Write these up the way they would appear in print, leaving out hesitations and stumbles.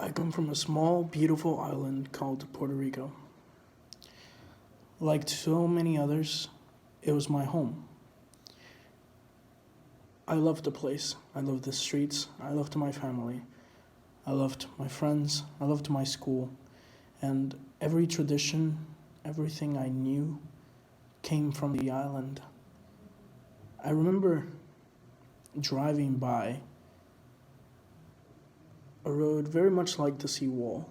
I come from a small, beautiful island called Puerto Rico. Like so many others, it was my home. I loved the place. I loved the streets. I loved my family. I loved my friends. I loved my school. And every tradition, everything I knew came from the island. I remember driving by a road very much like the seawall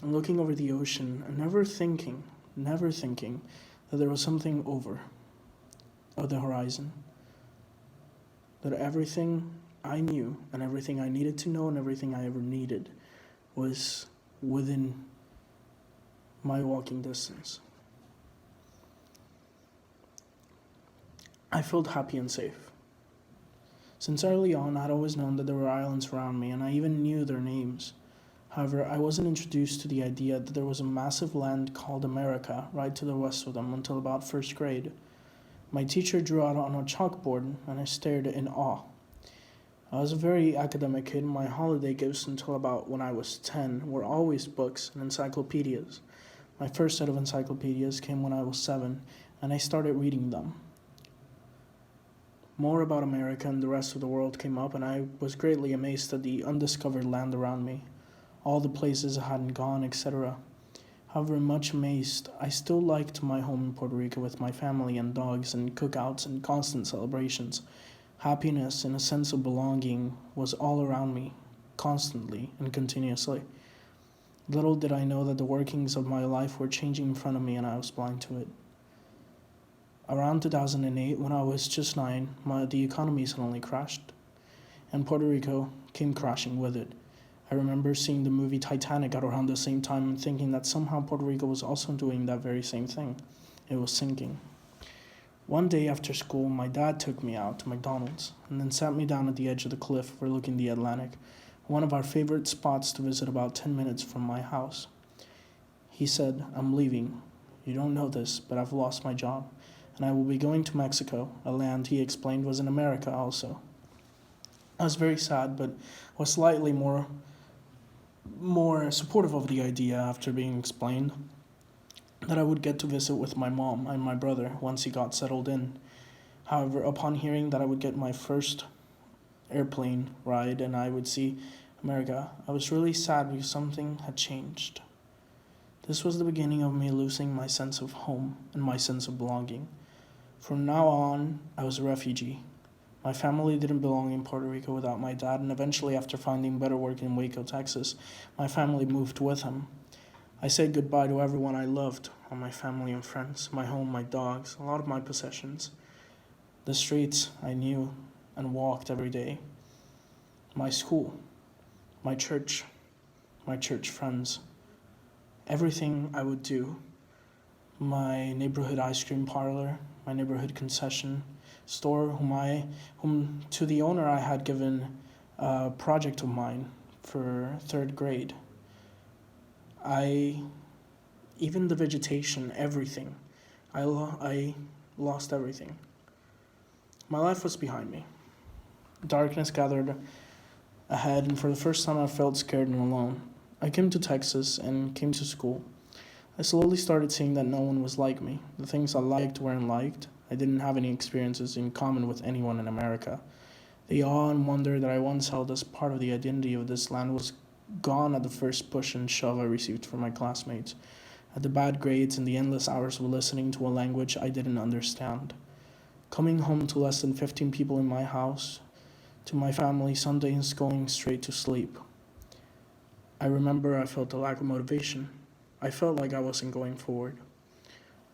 and looking over the ocean and never thinking that there was something over of the horizon. That everything I knew and everything I needed to know and everything I ever needed was within my walking distance. I felt happy and safe. Since early on, I'd always known that there were islands around me, and I even knew their names. However, I wasn't introduced to the idea that there was a massive land called America right to the west of them until about first grade. My teacher drew out on a chalkboard, and I stared in awe. I was a very academic kid, and my holiday gifts until about when I was 10 were always books and encyclopedias. My first set of encyclopedias came when I was 7, and I started reading them. More about America and the rest of the world came up, and I was greatly amazed at the undiscovered land around me, all the places I hadn't gone, etc. However much amazed, I still liked my home in Puerto Rico with my family and dogs and cookouts and constant celebrations. Happiness and a sense of belonging was all around me, constantly and continuously. Little did I know that the workings of my life were changing in front of me and I was blind to it. Around 2008, when I was just 9, the economy suddenly crashed, and Puerto Rico came crashing with it. I remember seeing the movie Titanic at around the same time and thinking that somehow Puerto Rico was also doing that very same thing. It was sinking. One day after school, my dad took me out to McDonald's and then sat me down at the edge of the cliff overlooking the Atlantic, one of our favorite spots to visit about 10 minutes from my house. He said, "I'm leaving. You don't know this, but I've lost my job, and I will be going to Mexico, a land he explained was in America also." I was very sad, but was slightly more supportive of the idea after being explained that I would get to visit with my mom and my brother once he got settled in. However, upon hearing that I would get my first airplane ride and I would see America, I was really sad because something had changed. This was the beginning of me losing my sense of home and my sense of belonging. From now on, I was a refugee. My family didn't belong in Puerto Rico without my dad, and eventually, after finding better work in Waco, Texas, my family moved with him. I said goodbye to everyone I loved, all my family and friends, my home, my dogs, a lot of my possessions, the streets I knew and walked every day, my school, my church friends, everything I would do, my neighborhood ice cream parlor, my neighborhood concession store, whom to the owner I had given a project of mine for third grade. Even the vegetation, everything, I lost everything. My life was behind me. Darkness gathered ahead, and for the first time I felt scared and alone. I came to Texas and came to school. I slowly started seeing that no one was like me. The things I liked weren't liked. I didn't have any experiences in common with anyone in America. The awe and wonder that I once held as part of the identity of this land was gone at the first push and shove I received from my classmates, at the bad grades and the endless hours of listening to a language I didn't understand. Coming home to less than 15 people in my house, to my family Sundays going straight to sleep. I remember I felt a lack of motivation. I felt like I wasn't going forward.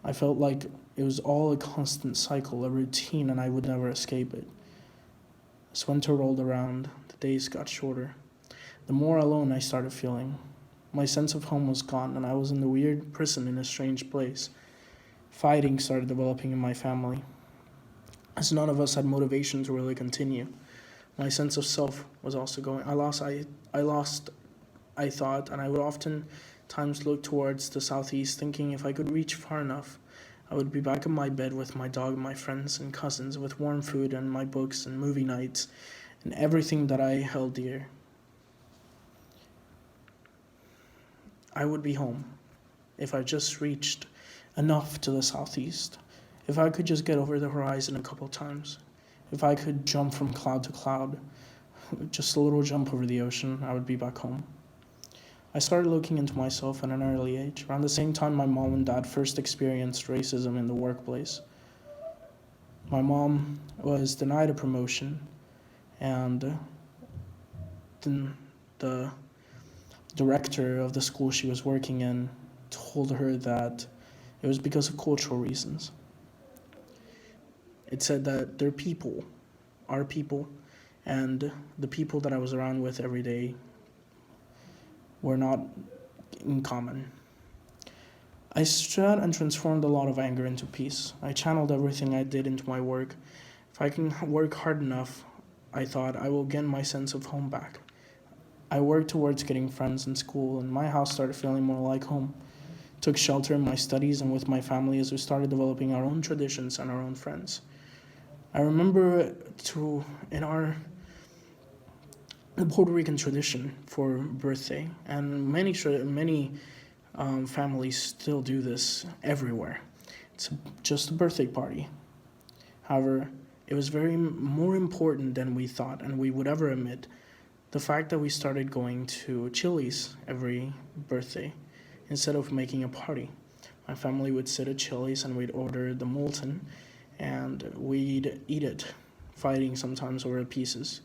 I felt like it was all a constant cycle, a routine, and I would never escape it. As winter rolled around, the days got shorter. The more alone I started feeling. My sense of home was gone, and I was in the weird prison in a strange place. Fighting started developing in my family, as none of us had motivation to really continue. My sense of self was also going. I thought, and I would often times look towards the southeast, thinking if I could reach far enough, I would be back in my bed with my dog, my friends and cousins, with warm food and my books and movie nights and everything that I held dear. I would be home if I just reached enough to the southeast. If I could just get over the horizon a couple times. If I could jump from cloud to cloud, just a little jump over the ocean, I would be back home. I started looking into myself at an early age, around the same time my mom and dad first experienced racism in the workplace. My mom was denied a promotion, and then the director of the school she was working in told her that it was because of cultural reasons. It said that their people, our people, and the people that I was around with every day were not in common. I stood and transformed a lot of anger into peace. I channeled everything I did into my work. If I can work hard enough, I thought I will gain my sense of home back. I worked towards getting friends in school, and my house started feeling more like home. Took shelter in my studies and with my family as we started developing our own traditions and our own friends. I remember in our Puerto Rican tradition for birthday, and many families still do this everywhere. It's just a birthday party. However, it was very more important than we thought and we would ever admit. The fact that we started going to Chili's every birthday instead of making a party. My family would sit at Chili's and we'd order the molten and we'd eat it, fighting sometimes over pieces.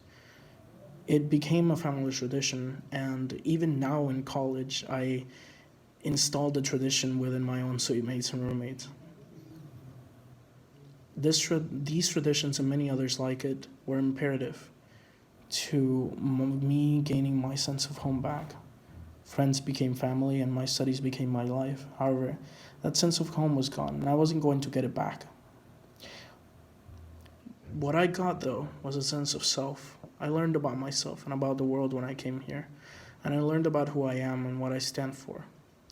It became a family tradition, and even now in college, I installed the tradition within my own suite mates and roommates. These traditions and many others like it were imperative to me gaining my sense of home back. Friends became family and my studies became my life. However, that sense of home was gone and I wasn't going to get it back. What I got though was a sense of self. I learned about myself and about the world when I came here, and I learned about who I am and what I stand for.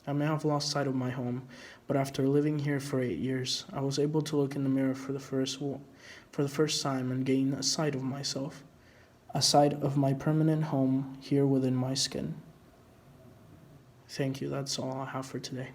I may have lost sight of my home, but after living here for 8 years, I was able to look in the mirror for the first time and gain a sight of myself, a sight of my permanent home here within my skin. Thank you. That's all I have for today.